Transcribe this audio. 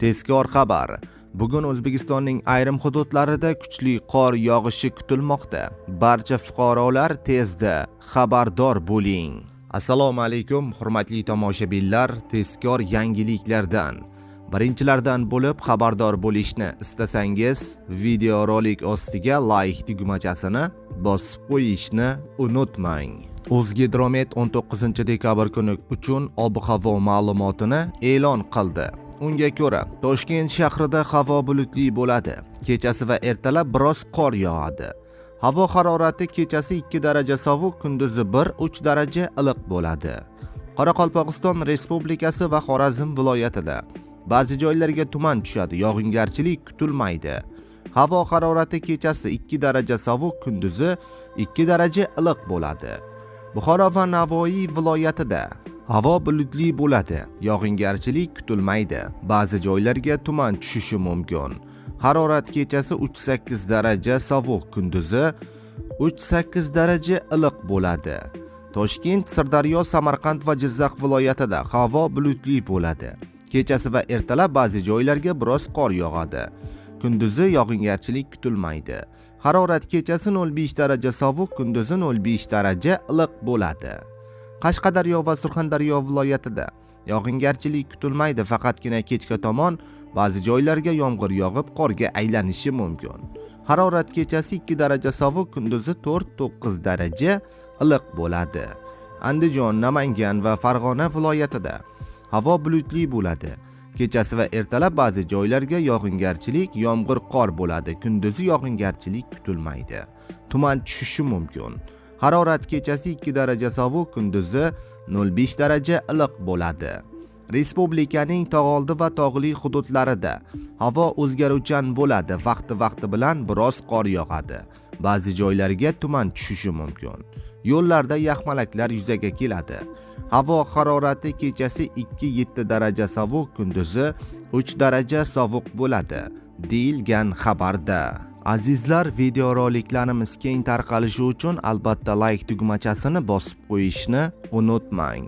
Tezkor xabar. Bugun O'zbekistonning ayrim hududlarida kuchli qor yog'ishi kutilmoqda. Barcha fuqarolar tezda xabardor bo'ling. Assalomu alaykum, hurmatli tomoshabinlar. Tezkor yangiliklardan birinchilardan bo'lib xabardor bo'lishni istasangiz, videorolik ostiga like tugmachasini bosib qo'yishni unutmang. O'zgidromet 19 dekabr kuni uchun ob-havo ma'lumotini e'lon qildi. Unga ko'ra, Toshkent shahrida havo bulutli bo'ladi. Kechasi va ertalab biroz qor yog'adi. Havo harorati kechasi 2 daraja sovuq, kunduzi 1-3 daraja iliq bo'ladi. Qoraqalpog'iston Respublikasi va Xorazm viloyatida ba'zi joylarga tuman tushadi, yog'ingarchilik kutilmaydi. Havo harorati kechasi 2 daraja sovuq, kunduzi 2 daraja iliq bo'ladi. Buxoro va Navoiy viloyatida havo bulutli bo'ladi, yog'ingarchilik kutilmaydi. Ba'zi joylarga tuman tushishi mumkin. Harorat kechasi 3-8 daraja sovuq, kunduzi 3-8 daraja iliq bo'ladi. Toshkent, Sirdaryo, Samarqand va Jizzax viloyatida havo bulutli bo'ladi. Kechasi va ertalab ba'zi joylarga biroz qor yog'adi. Kunduzi yog'ingarchilik kutilmaydi. Harorat kechasi 0,5 daraja sovuq, kunduzi 0,5 daraja iliq bo'ladi. Qashqadaryo va Surxondaryo viloyatida yog'ingarchilik kutilmaydi, faqatgina kechga tomon ba'zi joylarga yomg'ir yog'ib qorga aylanishi mumkin. Harorat kechasi 2 daraja sovuq, kunduzi 4-9 daraja iliq bo'ladi. Andijon, Namangan va Farg'ona viloyatida havo bulutli bo'ladi. Kechasi va ertalab ba'zi joylarga yog'ingarchilik, yomg'ir qor bo'ladi. Kunduzi yog'ingarchilik kutilmaydi. Tuman tushishi mumkin. Harorat kechasi 2 daraja sovuq, kunduzi 0,5 daraja iliq bo'ladi. Respublikaning tog'oldi va tog'li hududlarida havo o'zgaruvchan bo'ladi. Vaqti bilan biroz qor yog'adi. Ba'zi joylarga tuman tushishi mumkin. Yo'llarda yaxmalaklar yuzaga keladi. Havo harorati kechasi 2-7 daraja sovuq, kunduzi 3 daraja sovuq bo'ladi, deyilgan xabarda. Azizlar, videoroliklarimiz keng tarqalishi uchun albatta like tugmachasini bosib qo'yishni unutmang.